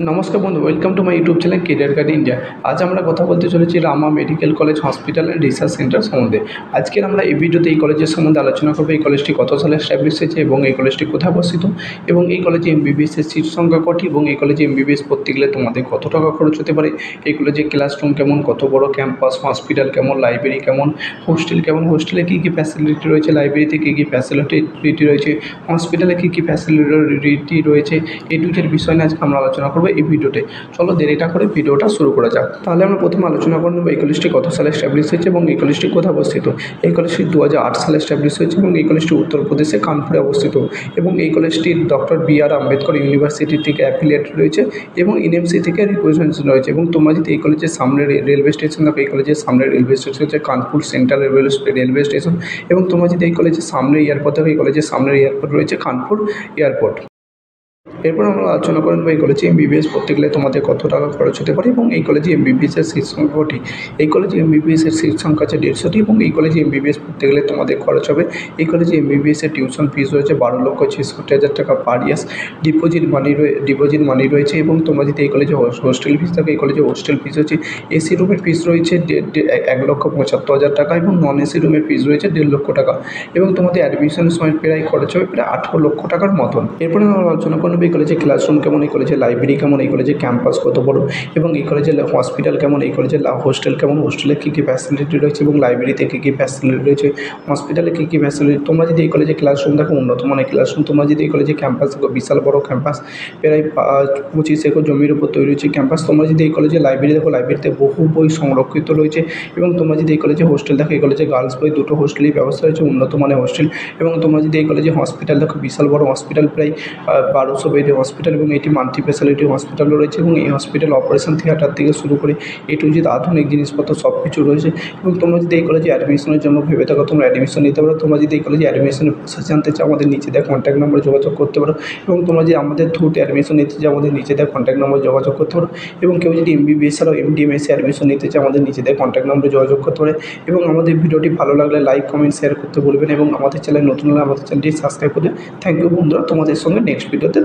নমস্কার বন্ধু, welcome to my YouTube channel career guide India. আজ আমরা কথা বলতে চলেছি Rama medical college hospital and research centre সম্বন্ধে। আজকের আমরা এই ভিডিওতে এই কলেজের সম্বন্ধে আলোচনা করবো। এই কলেজটি কত সালে এস্টাবলিশ হয়েছে এবং এই কলেজটি কোথায় অবস্থিত, এবং এই কলেজে এমবিবিএস এর সিট সংখ্যা কটি, এবং এই কলেজে এমবিবিএস পড়তে গেলে তোমাদের কত টাকা খরচ হতে পারে, এই কলেজে ক্লাসরুম কেমন, কত বড় ক্যাম্পাস, হসপিটাল কেমন, লাইব্রেরি কেমন, হোস্টেল কেমন, হোস্টেলে কী কী ফ্যাসিলিটি রয়েছে, লাইব্রেরিতে কী কী ফ্যাসিলিটি রয়েছে, হসপিটালে কী কী ফ্যাসিলিটি রয়েছে, এই দুইটার বিষয় নিয়ে আজকে আমরা আলোচনা করবো এই ভিডিওতে। চলো দেরিটা করে ভিডিওটা শুরু করা যাক। তাহলে আমরা প্রথমে আলোচনা করে নেব এই কলেজটি কত সালে এস্টাবলিশ হয়েছে এবং এই কলেজটি কোথায় অবস্থিত। এই কলেজটি 2008 সালে এস্টাবলিশ হয়েছে এবং এই কলেজটি উত্তরপ্রদেশে কানপুরে অবস্থিত, এবং এই কলেজটি ডক্টর বি.আর. আম্বেদকর ইউনিভার্সিটি থেকে অ্যাফিলিয়েটেড রয়েছে এবং এনএমসি থেকে রিপ্রেজেন্টেশন রয়েছে। এবং তোমরা যদি এই কলেজের সামনে রেলওয়ে স্টেশন দেখো, এই কলেজের সামনে রেলওয়ে স্টেশন হচ্ছে কানপুর সেন্ট্রাল রেলওয়ে স্টেশন, এবং তোমরা যদি এই কলেজের সামনে এয়ারপোর্ট দেখো, এই কলেজের সামনে এয়ারপোর্ট রয়েছে কানপুর এয়ারপোর্ট। এরপর আমরা আলোচনা করে নেব এই কলেজে এমবিবিএস পড়তে গেলে তোমাদের কত টাকা খরচ হতে পারে এবং এই কলেজে এমবিবিএস এর সিট সংখ্যা কটি। এই কলেজে এমবিবিএস এর সিট সংখ্যা আছে 150টি, এবং এই কলেজে এমবিবিএস পড়তে গেলে তোমাদের খরচ হবে। এই কলেজে এমবিবিএস এর টিউশন ফিস রয়েছে 12,66,000 টাকা পার ইয়ার্স। ডিপোজিট মানি রয়েছে, এবং তোমরা যদি এই কলেজে হোস্টেল ফিস থাকে, এই কলেজে হোস্টেল ফিস হচ্ছে এসি রুমের ফিস রয়েছে 1,75,000 টাকা, এবং নন এসি রুমের ফিস রয়েছে 1.5 লক্ষ টাকা, এবং তোমাদের অ্যাডমিশনের সময় প্রায় খরচ হবে প্রায় 18 লক্ষ টাকার মতন। এরপরে আমরা আলোচনা করব এই কলেজে ক্লাসরুম কেমন, এই কলেজে লাইব্রেরি কেমন, এই কলেজে ক্যাম্পাস কত বড়, এবং এই কলেজে হসপিটাল কেমন, এই কলেজে হোস্টেল কেমন, হোস্টেলে কী কী ফ্যাসিলিটি রয়েছে এবং লাইব্রেরিতে কী কী ফ্যাসিলিটি রয়েছে, হসপিটালে কী কী ফ্যাসিলিটি। তোমরা যদি এই কলেজে ক্লাসরুম দেখো উন্নত মানের ক্লাসরুম, তোমরা যদি এই কলেজে ক্যাম্পাস দেখো বিশাল বড় ক্যাম্পাস, প্রায় 25 একর জমির উপর তৈরি হচ্ছে ক্যাম্পাস। তোমরা যদি এই কলেজে লাইব্রেরি দেখো, লাইব্রেরিতে বহু বই সংরক্ষিত রয়েছে, এবং তোমরা যদি এই কলেজে হোস্টেল দেখো, এই কলেজে গার্লস বই দুটো হোস্টেলের ব্যবস্থা রয়েছে, উন্নত মানের হোস্টেল। এবং তোমরা যদি এই কলেজে হসপিটাল দেখো, বিশাল বড় হসপিটাল, প্রায় 1200 বেডের হসপিটাল, এবং এটি মাল্টি স্পেশালিটি হসপিটালও রয়েছে, এবং এই হসপিটাল অপারেশন থিয়েটার থেকে শুরু করে টু জেড আধুনিক জিনিসপত্র সব কিছু রয়েছে। এবং তোমরা যদি এই কলেজে অ্যাডমিশনের জন্য ভেবে থাকো, তোমরা অ্যাডমিশন নিতে পারো। তোমরা যদি এই কলেজে অ্যাডমিশনের প্রসেস জানতে চাও, আমাদের নিচে দেওয়া কন্ট্যাক্ট নম্বরে যোগাযোগ করতে পারো, এবং তোমরা যদি আমাদের থ্রুতে অ্যাডমিশন নিতে চাও, আমাদের নিচে দেওয়া কন্ট্যাক্ট নম্বরে যোগাযোগ করতে পারো। এবং কেউ যদি এমবিবিএস ছাড়াও এমডিএমএস অ্যাডমিশন নিতে চাও, আমাদের নিচে দেওয়া কন্ট্যাক্ট নম্বরে যোগাযোগ করতে পারে। এবং আমাদের ভিডিওটি ভালো লাগলে লাইক, কমেন্ট, শেয়ার করতে বলবেন, এবং আমাদের চ্যানেল নতুন হলে আমাদের চ্যানেলটি সাবস্ক্রাইব করে। থ্যাংক ইউ বন্ধুরা, তোমাদের সঙ্গে নেক্সট ভিডিওতে